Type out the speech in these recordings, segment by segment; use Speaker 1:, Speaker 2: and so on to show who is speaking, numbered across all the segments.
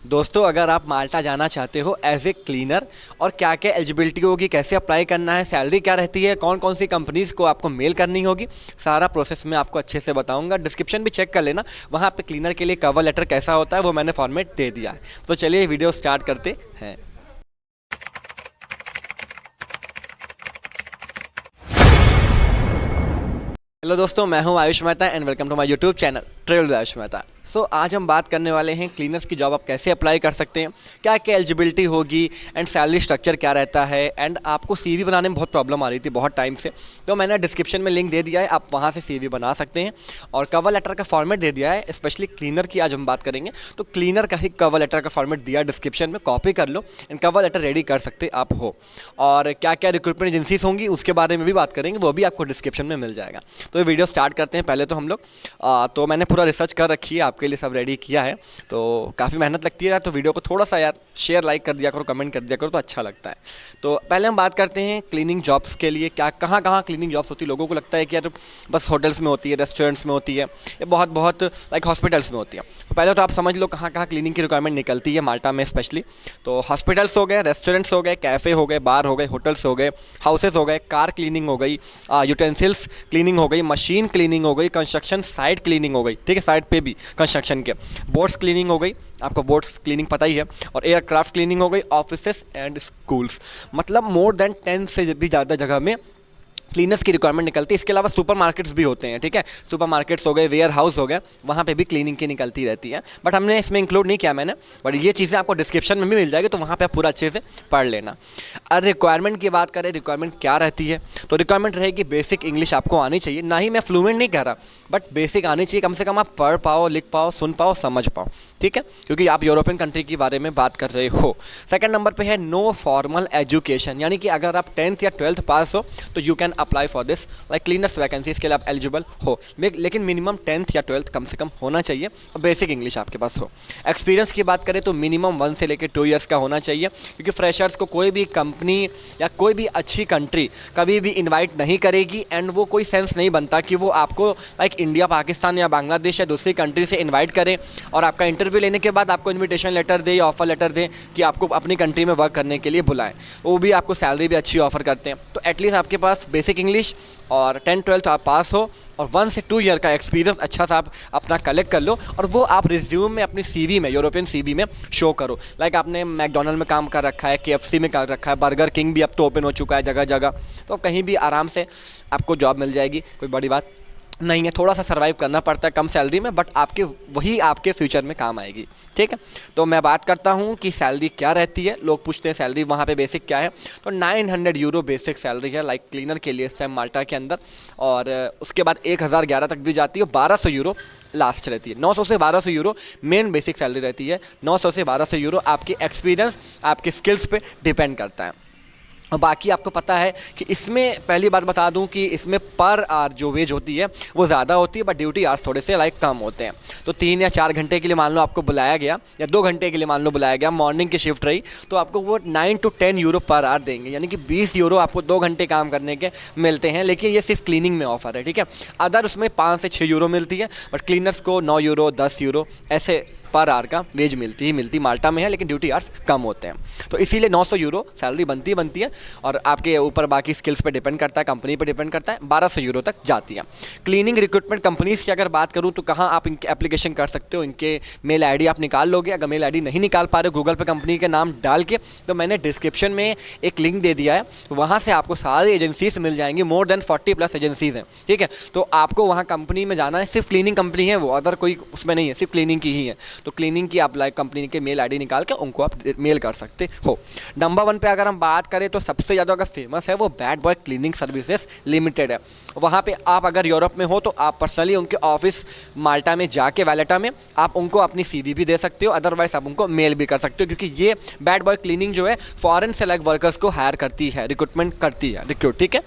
Speaker 1: दोस्तों, अगर आप माल्टा जाना चाहते हो एज ए क्लीनर और क्या क्या एलिजिबिलिटी होगी, कैसे अप्लाई करना है, सैलरी क्या रहती है, कौन कौन सी कंपनीज़ को आपको मेल करनी होगी, सारा प्रोसेस मैं आपको अच्छे से बताऊंगा। डिस्क्रिप्शन भी चेक कर लेना, वहाँ पे क्लीनर के लिए कवर लेटर कैसा होता है वो मैंने फॉर्मेट दे दिया है। तो चलिए वीडियो स्टार्ट करते हैं। हेलो दोस्तों, मैं हूं Ayush Mehta and welcome to my YouTube channel travel with Ayush Mehta. आज हम बात करने वाले हैं क्लीनर्स की जॉब आप कैसे अप्लाई कर सकते हैं, क्या क्या एलिजिबिलिटी होगी एंड सैलरी स्ट्रक्चर क्या रहता है। एंड आपको सीवी बनाने में बहुत प्रॉब्लम आ रही थी बहुत टाइम से, तो मैंने डिस्क्रिप्शन में लिंक दे दिया है, आप वहाँ से सीवी बना सकते हैं। और कवर लेटर का फॉर्मेट दे दिया है, स्पेशली क्लीनर की आज हम बात करेंगे, तो क्लीनर का ही कवर लेटर का फॉर्मेट दिया डिस्क्रिप्शन में, कॉपी कर लो एंड कवर लेटर रेडी कर सकते आप हो। और क्या क्या रिक्रूटमेंट एजेंसीज होंगी उसके बारे में भी बात करेंगे, वो भी आपको डिस्क्रिप्शन में मिल जाएगा। तो ये वीडियो स्टार्ट करते हैं। पहले तो हम लोग तो मैंने पूरा रिसर्च कर रखी है, आपके लिए सब रेडी किया है, तो काफ़ी मेहनत लगती है यार। तो वीडियो को थोड़ा सा यार शेयर लाइक कर दिया करो, कमेंट कर दिया करो, तो अच्छा लगता है। तो पहले हम बात करते हैं क्लीनिंग जॉब्स के लिए क्या कहाँ कहाँ क्लीनिंग जॉब्स होती है। लोगों को लगता है कि यार बस होटल्स में होती है, रेस्टोरेंट्स में होती है, या बहुत बहुत लाइक हॉस्पिटल्स में होती है। तो पहले तो आप समझ लो कहाँ कहाँ क्लीनिंग की रिक्वायरमेंट निकलती है माल्टा में स्पेशली। तो हॉस्पिटल्स हो गए, रेस्टोरेंट्स हो गए, कैफ़े हो गए, बार हो गए, होटल्स हो गए, हाउसेस हो गए, कार क्लीनिंग हो गई, यूटेंसिल्स क्लीनिंग हो गई, मशीन क्लीनिंग हो गई, कंस्ट्रक्शन साइट क्लीनिंग हो गई, ठीक है, साइट पे भी कंस्ट्रक्शन के, बोट्स क्लीनिंग हो गई, आपको बोट्स क्लीनिंग पता ही है, और एयरक्राफ्ट क्लीनिंग हो गई, ऑफिसेस एंड स्कूल्स। मतलब मोर देन 10 से भी ज़्यादा जगह में क्लीनर्स की रिक्वायरमेंट निकलती है। इसके अलावा सुपर मार्केट्स भी होते हैं, ठीक है, सुपर मार्केट्स हो गए, वेयर हाउस हो गए, वहाँ पे भी क्लीनिंग की निकलती रहती है, बट हमने इसमें इंक्लूड नहीं किया मैंने, बट ये चीज़ें आपको डिस्क्रिप्शन में भी मिल जाएगी, तो वहाँ पे आप पूरा अच्छे से पढ़ लेना। और रिक्वायरमेंट की बात करें, रिक्वायरमेंट क्या रहती है, तो रिक्वायरमेंट रहेगी बेसिक इंग्लिश आपको आनी चाहिए, ना ही मैं फ्लूएंट नहीं कह रहा, बट बेसिक आनी चाहिए, कम से कम आप पढ़ पाओ, लिख पाओ, सुन पाओ, समझ पाओ, ठीक है, क्योंकि आप यूरोपियन कंट्री के बारे में बात कर रहे हो। सेकंड नंबर पे है नो फॉर्मल एजुकेशन, यानी कि अगर आप 10th या 12th पास हो तो you can apply for this like cleaners vacancies के लिए आप एलिजिबल हो, लेकिन मिनिमम 10th या 12th कम से कम होना चाहिए और बेसिक इंग्लिश आपके पास हो। एक्सपीरियंस की बात करें तो मिनिमम 1 से लेकर 2 ईयर्स का होना चाहिए, क्योंकि फ्रेशर्स को कोई भी कंपनी या कोई भी अच्छी कंट्री कभी भी इन्वाइट नहीं करेगी, एंड वो कोई सेंस नहीं बनता कि वो आपको लाइक इंडिया, पाकिस्तान या बांग्लादेश या दूसरी कंट्री से इन्वाइट करें और आपका इंटरव्यू लेने के बाद आपको इन्विटेशन लेटर दे या ऑफर लेटर दें कि आपको अपनी कंट्री में वर्क करने के लिए बुलाएं, वो भी आपको सैलरी भी अच्छी ऑफर करते हैं। तो एटलीस्ट आपके पास बेसिक इंग्लिश और 10th-12th आप पास हो और 1 से 2 ईयर का एक्सपीरियंस अच्छा सा आप अपना कलेक्ट कर लो, और वो आप रिज्यूम में अपनी सीवी में, यूरोपियन सीवी में शो करो। लाइक आपने मैकडोनल्ड में काम कर रखा है, केएफसी में कर रखा है, बर्गर किंग भी अब तो ओपन हो चुका है जगह जगह, तो कहीं भी आराम से आपको जॉब मिल जाएगी, कोई बड़ी बात नहीं है। थोड़ा सा सर्वाइव करना पड़ता है कम सैलरी में, बट वही आपके फ्यूचर में काम आएगी, ठीक है। तो मैं बात करता हूँ कि सैलरी क्या रहती है। लोग पूछते हैं सैलरी वहाँ पे बेसिक क्या है, तो 900 यूरो बेसिक सैलरी है लाइक क्लीनर के लिए इस टाइम माल्टा के अंदर, और उसके बाद 1011 तक भी जाती है, 1200 यूरो लास्ट रहती है। 900 से 1200 यूरो मेन बेसिक सैलरी रहती है। 900 से 1200 यूरो आपके एक्सपीरियंस, आपके स्किल्स पे डिपेंड करता है। और बाकी आपको पता है कि इसमें पहली बात बता दूं कि इसमें पर आवर जो वेज होती है वो ज़्यादा होती है, बट ड्यूटी आवर्स थोड़े से लाइक कम होते हैं। तो 3 या 4 घंटे के लिए मान लो आपको बुलाया गया, या 2 घंटे के लिए मान लो बुलाया गया, मॉर्निंग की शिफ्ट रही, तो आपको वो 9 to 10 यूरो पर आवर देंगे, यानी कि 20 यूरो आपको 2 घंटे काम करने के मिलते हैं। लेकिन ये सिर्फ क्लीनिंग में ऑफर है, ठीक है। अदर उसमें 5 से 6 यूरो मिलती है, बट क्लीनर्स को 9 यूरो, 10 यूरो ऐसे पर आवर का वेज मिलती माल्टा में है, लेकिन ड्यूटी आवर्स कम होते हैं, तो इसीलिए 900 यूरो सैलरी बनती है। और आपके ऊपर बाकी स्किल्स पे डिपेंड करता है, कंपनी पे डिपेंड करता है, 1200 यूरो तक जाती है। क्लीनिंग रिक्रूटमेंट कंपनीज की अगर बात करूँ तो कहाँ आप इनके एप्लीकेशन कर सकते हो, इनके मेल आईडी आप निकाल लोगे। अगर मेल आईडी नहीं निकाल पा रहे हो गूगल पे कंपनी के नाम डाल के, तो मैंने डिस्क्रिप्शन में एक लिंक दे दिया है, वहाँ से आपको सारी एजेंसीज मिल जाएंगी, मोर देन 40+ एजेंसीज हैं, ठीक है। तो आपको वहाँ कंपनी में जाना है, सिर्फ क्लीनिंग कंपनी है वो, अदर कोई उसमें नहीं है, सिर्फ क्लीनिंग की ही है। तो क्लीनिंग की आप लाइक कंपनी के मेल आईडी निकाल के उनको आप मेल कर सकते हो। नंबर 1 पे अगर हम बात करें तो सबसे ज़्यादा अगर फेमस है वो bad boy cleaning services limited है। वहाँ पे आप अगर यूरोप में हो तो आप पर्सनली उनके ऑफिस माल्टा में जाके, वैलेटा में, आप उनको अपनी सीवी भी दे सकते हो, अदरवाइज आप उनको मेल भी कर सकते हो, क्योंकि ये बैड बॉय क्लीनिंग जो है फॉरेन से लाइक वर्कर्स को हायर करती है, रिक्रूटमेंट करती है, रिक्रूट, ठीक है।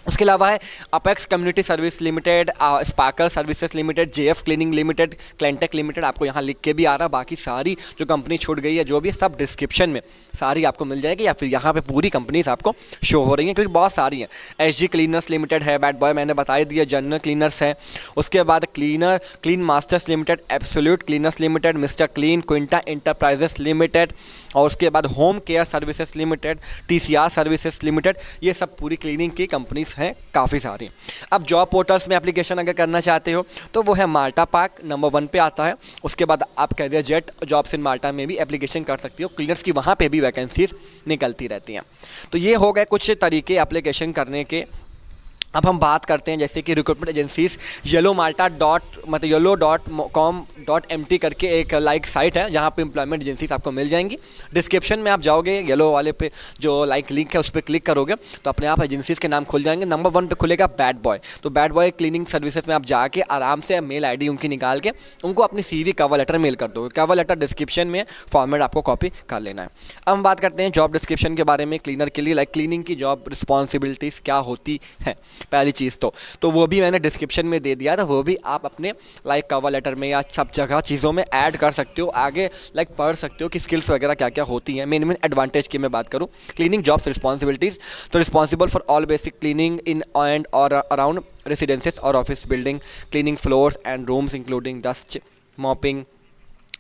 Speaker 1: उसके अलावा है apex community service limited, sparkle services limited, JF cleaning limited, Cleantech limited, आपको यहाँ लिख के भी आ रहा। बाकी सारी जो कंपनी छूट गई है जो भी सब डिस्क्रिप्शन में सारी आपको मिल जाएगी, या फिर यहाँ पे पूरी कंपनीज आपको शो हो रही हैं क्योंकि बहुत सारी हैं। एसजी क्लीनर्स लिमिटेड है, बैड बॉय मैंने बता ही दिया, जनरल क्लीनर्स है। उसके बाद clean masters limited, absolute cleaners limited, mister clean, क्विंटा enterprises limited, और उसके बाद home care services limited, TCR services limited, ये सब पूरी क्लीनिंग की कंपनीज हैं काफ़ी सारी। अब जॉब पोर्टल्स में एप्लीकेशन अगर करना चाहते हो तो वो है माल्टा पार्क, नंबर 1 पे आता है। उसके बाद आप कैरियर जेट जॉब्स इन माल्टा में भी एप्लीकेशन कर सकती हो, क्लीनर्स की वहाँ पे भी वैकेंसीज निकलती रहती हैं। तो ये हो गए कुछ तरीके एप्लीकेशन करने के। अब हम बात करते हैं जैसे कि रिक्रूटमेंट एजेंसीज yellow.com.mt करके एक लाइक साइट है जहाँ पे एम्प्लॉयमेंट एजेंसीज आपको मिल जाएंगी। डिस्क्रिप्शन में आप जाओगे, येलो वाले पे जो लाइक लिंक है उस पर क्लिक करोगे तो अपने आप एजेंसीज के नाम खुल जाएंगे। नंबर 1 पे खुलेगा बैड बॉय, तो बैड बॉय क्लीनिंग सर्विसेज में आप जाके आराम से मेल ID उनकी निकाल के उनको अपनी CV कवर लेटर मेल कर दो। कवर लेटर डिस्क्रिप्शन में फॉर्मेट आपको कॉपी कर लेना है। अब हम बात करते हैं जॉब डिस्क्रिप्शन के बारे में क्लीनर के लिए। लाइक क्लीनिंग की जॉब रिस्पॉन्सिबिलिटीज़ क्या होती हैं, पहली चीज़ तो वो भी मैंने डिस्क्रिप्शन में दे दिया था, वो भी आप अपने लाइक कवर लेटर में या सब जगह चीज़ों में ऐड कर सकते हो, आगे लाइक पढ़ सकते हो कि स्किल्स वगैरह क्या क्या होती हैं। मेन एडवांटेज की मैं बात करूँ, क्लीनिंग जॉब्स रिस्पॉन्सिबिलिटीज़, तो responsible for all basic cleaning in and और अराउंड रेसिडेंसेस और office building, cleaning floors and rooms including dust mopping,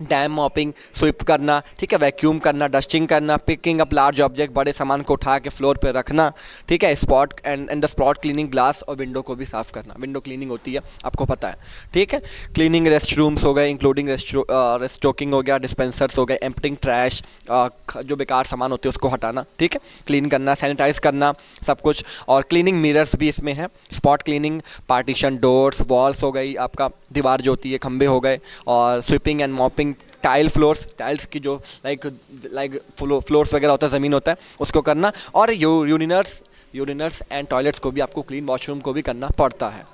Speaker 1: damp mopping, sweep करना, ठीक है, वैक्यूम करना, डस्टिंग करना, पिकिंग अप लार्ज ऑब्जेक्ट, बड़े सामान को उठा के फ्लोर पे रखना, ठीक है, spot and the spot cleaning, glass और विंडो को भी साफ़ करना। विंडो क्लीनिंग होती है, आपको पता है, ठीक है। क्लीनिंग रेस्ट रूम्स हो गए इंक्लूडिंग रेस्टोकिंग हो गया, डिस्पेंसर्स हो गए, एम्प्टिंग ट्रैश, जो बेकार सामान होते हैं उसको हटाना, ठीक है, क्लीन करना, सैनिटाइज करना, सब कुछ। और क्लीनिंग मिरर्स भी इसमें है, spot cleaning, partition, doors, walls हो गई, आपका दीवार जो होती है, खंबे हो गए, और sweeping and mopping, tile floors, tiles की जो लाइक फ्लोर्स वगैरह होता है, ज़मीन होता है, उसको करना। और यूरिनर्स एंड टॉयलेट्स को भी आपको क्लीन, वॉशरूम को भी करना पड़ता है।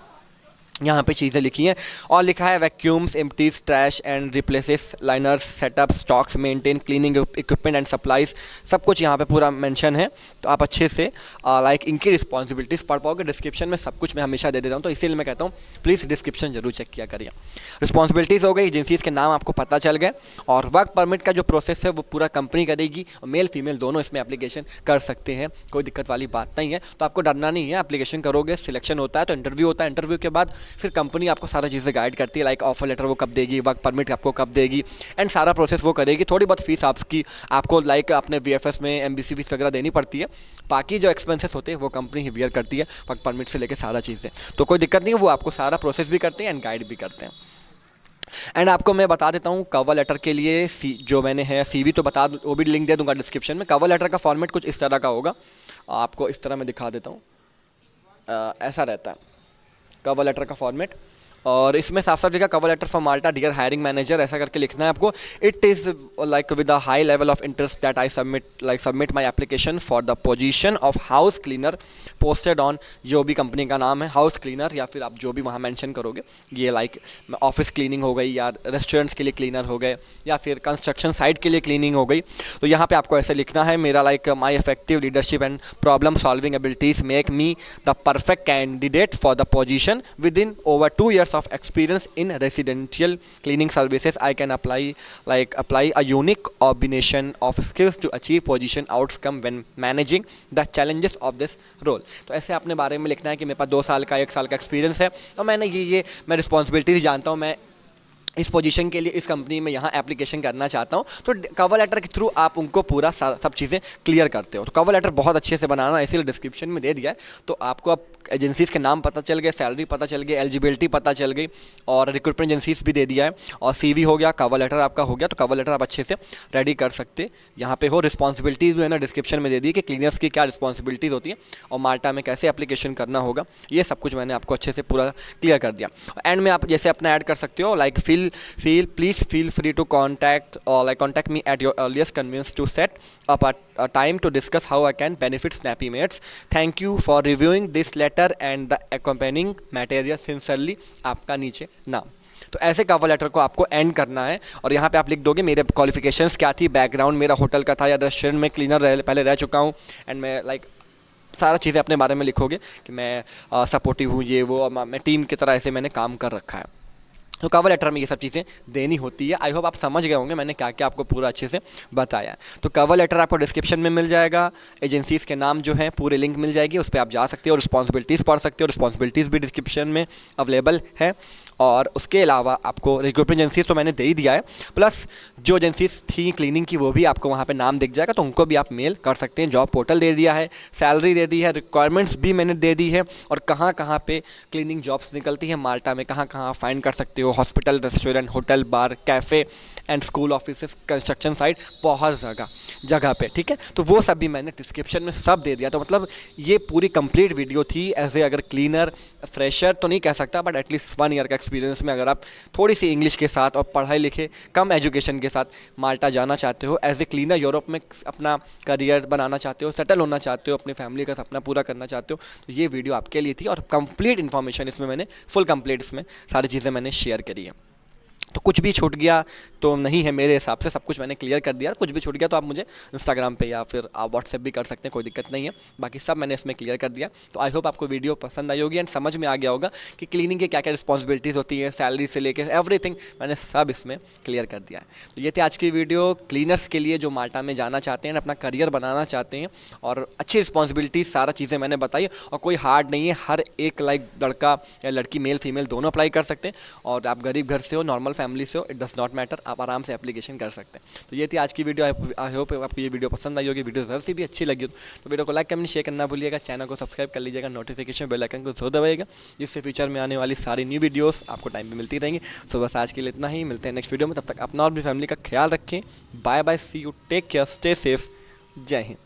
Speaker 1: यहाँ पे चीज़ें लिखी हैं और लिखा है vacuums, empties, trash and replaces, liners, setup, stocks, maintain, cleaning equipment and supplies, सब कुछ यहाँ पे पूरा मेंशन है। तो आप अच्छे से लाइक इनकी रिस्पॉन्सिबिलिटीज़ पढ़ पाओगे। डिस्क्रिप्शन में सब कुछ मैं हमेशा दे देता हूँ, तो इसीलिए मैं कहता हूँ प्लीज़ डिस्क्रिप्शन जरूर चेक किया करिए। रिस्पॉन्सिबिलिटीज़ हो गई, एजेंसीज़ के नाम आपको पता चल गए, और वर्क परमिट का जो प्रोसेस है वो पूरा कंपनी करेगी, और मेल फीमेल दोनों इसमें एप्लीकेशन कर सकते हैं, कोई दिक्कत वाली बात नहीं है। तो आपको डरना नहीं है, एप्लीकेशन करोगे, सिलेक्शन होता है तो इंटरव्यू होता है, इंटरव्यू के बाद फिर कंपनी आपको सारा चीज़ें गाइड करती है, लाइक ऑफर लेटर वो कब देगी, वर्क परमिट आपको कब देगी, एंड सारा प्रोसेस वो करेगी। थोड़ी बहुत फीस आपको लाइक अपने VFS में MBC फीस वगैरह देनी पड़ती है, बाकी जो एक्सपेंसेस होते हैं वो कंपनी ही बियर करती है, वर्क परमिट से लेकर सारा चीज़ें, तो कोई दिक्कत नहीं है, वो आपको सारा प्रोसेस भी करते हैं एंड गाइड भी करते हैं। एंड आपको मैं बता देता हूँ कवर लेटर के लिए जो मैंने है CV तो बता दूँ, वो भी लिंक दे दूँगा डिस्क्रिप्शन में। कवर लेटर का फॉर्मेट कुछ इस तरह का होगा, आपको इस तरह मैं दिखा देता हूँ, ऐसा रहता है कवर लेटर का फॉर्मेट। और इसमें साफ साफ लिखा cover letter for Malta dear hiring manager, ऐसा करके लिखना है आपको। It is like with a high level of interest that I submit my application for the position of house cleaner posted on, जो भी कंपनी का नाम है, हाउस क्लीनर, या फिर आप जो भी वहाँ मेंशन करोगे, ये लाइक ऑफिस क्लीनिंग हो गई, या रेस्टोरेंट्स के लिए क्लीनर हो गए, या फिर कंस्ट्रक्शन साइट के लिए क्लीनिंग हो गई। तो यहाँ पे आपको ऐसे लिखना है, मेरा like my effective leadership and problem solving abilities make me the perfect candidate for the position with in over 2 years of experience in residential cleaning services. I can apply a unique combination of skills to achieve position outcome when managing the challenges of this role. तो ऐसे अपने बारे में लिखना है कि मेरे पास 2 साल का 1 साल का एक्सपीरियंस है, और मैंने ये मैं रिस्पॉन्सिबिलिटीज जानता हूँ, मैं इस पोजीशन के लिए इस कंपनी में यहाँ एप्लीकेशन करना चाहता हूँ। तो कवर लेटर के थ्रू आप उनको पूरा सब चीज़ें क्लियर करते हो। तो कवर लेटर बहुत अच्छे से बनाना, इसीलिए डिस्क्रिप्शन में दे दिया है। तो आपको अब एजेंसीज़ के नाम पता चल गए, सैलरी पता चल गई, एलिजिबिलिटी पता चल गई, और रिक्रूटमेंट एजेंसीज भी दे दिया है, और CV हो गया, कवर लेटर आपका हो गया। तो कवर लेटर आप अच्छे से रेडी कर सकते यहाँ पे हो। रिस्पॉन्सिबिलिटीज़ भी है ना डिस्क्रिप्शन में दे दी कि क्लीनर्स की क्या रिस्पॉन्सिबिलिटीज़ होती है और माल्टा में कैसे एप्लीकेशन करना होगा, ये सब कुछ मैंने आपको अच्छे से पूरा क्लियर कर दिया। एंड में आप जैसे अपना ऐड कर सकते हो, like please feel free to contact me at your earliest convenience to set up a time to discuss how I can benefit Snappy Mates. Thank you for reviewing this letter and the accompanying material. Sincerely, आपका नीचे नाम। तो ऐसे cover letter को आपको and करना है, और यहाँ पे आप लिख दोगे मेरे क्वालिफिकेशंस क्या थी, बैकग्राउंड मेरा होटल का था या रेस्टोरेंट में क्लीनर पहले रह चुका हूँ, एंड मैं लाइक सारा चीज़ें अपने बारे में लिखोगे कि मैं सपोर्टिव हूँ, ये वो, मैं टीम की तरह ऐसे मैंने काम कर रखा है। तो कवर लेटर में ये सब चीज़ें देनी होती है। आई होप आप समझ गए होंगे मैंने क्या क्या आपको पूरा अच्छे से बताया है। तो कवर लेटर आपको डिस्क्रिप्शन में मिल जाएगा, एजेंसीज़ के नाम जो हैं पूरे लिंक मिल जाएगी, उस पर आप जा सकते हो, रिस्पॉन्सिबिलिटीज़ पढ़ सकते हो, रिस्पॉन्सिबिलिटीज़ भी डिस्क्रिप्शन में अवेलेबल है। और उसके अलावा आपको रिक्रूटमेंट एजेंसीज तो मैंने दे ही दिया है, प्लस जो एजेंसीज थी क्लीनिंग की वो भी आपको वहाँ पे नाम दिख जाएगा, तो उनको भी आप मेल कर सकते हैं। जॉब पोर्टल दे दिया है, सैलरी दे दी है, रिक्वायरमेंट्स भी मैंने दे दी है, और कहाँ कहाँ पे क्लीनिंग जॉब्स निकलती हैं माल्टा में, कहाँ कहाँ फाइंड कर सकते हो, hospital, restaurant, hotel, bar, cafe and school, offices, construction site, बहुत जगह जगह पे, ठीक है। तो वो सब भी मैंने डिस्क्रिप्शन में सब दे दिया। तो मतलब ये पूरी कंप्लीट वीडियो थी एज ए, अगर क्लीनर फ्रेशर तो नहीं कह सकता, बट एटलीस्ट 1 ईयर का एक्सपीरियंस में अगर आप थोड़ी सी इंग्लिश के साथ और पढ़ाई लिखे कम एजुकेशन के साथ माल्टा जाना चाहते हो, एज ए क्लीनर यूरोप में अपना करियर बनाना चाहते हो, सेटल होना चाहते हो, अपनी फैमिली का सपना पूरा करना चाहते हो, तो ये वीडियो आपके लिए थी। और कंप्लीट इन्फॉर्मेशन इसमें मैंने फुल कंप्लीट इसमें सारी चीज़ें मैंने शेयर करी है। तो कुछ भी छूट गया तो नहीं है, मेरे हिसाब से सब कुछ मैंने क्लियर कर दिया। कुछ भी छूट गया तो आप मुझे इंस्टाग्राम पे या फिर आप व्हाट्सएप भी कर सकते हैं, कोई दिक्कत नहीं है। बाकी सब मैंने इसमें क्लियर कर दिया। तो आई होप आपको वीडियो पसंद आई होगी एंड समझ में आ गया होगा कि क्लीनिंग की क्या क्या रिस्पॉन्सिबिलिटीज़ होती हैं, सैलरी से लेकर एवरीथिंग मैंने सब इसमें क्लियर कर दिया है। तो ये थी आज की वीडियो क्लीनर्स के लिए जो माल्टा में जाना चाहते हैं, अपना करियर बनाना चाहते हैं, और अच्छी रिस्पॉन्सिबिलिटीज़ सारा चीज़ें मैंने बताई। और कोई हार्ड नहीं है, हर एक लड़का या लड़की, मेल फीमेल दोनों अप्लाई कर सकते हैं। और आप गरीब घर से हो, नॉर्मल फैमिली से हो, इट डज नॉट मैटर, आप आराम से एप्लीकेशन कर सकते हैं। तो ये थी आज की वीडियो। आई होप आपको ये वीडियो पसंद आई होगी। वीडियो ज़रूर से भी अच्छी लगी हो तो वीडियो को लाइक कमेंट शेयर करना भूलिएगा, चैनल को सब्सक्राइब कर लीजिएगा, नोटिफिकेशन बेल आइकन को जरूर दबाइएगा, जिससे फ्यूचर में आने वाली सारी न्यू वीडियोस आपको टाइम पे मिलती रहेंगी। सो बस आज के लिए इतना ही, मिलते हैं नेक्स्ट वीडियो में। तब तक अपना और अपनी फैमिली का ख्याल रखें। Bye bye, see you, take care, stay safe, जय हिंद।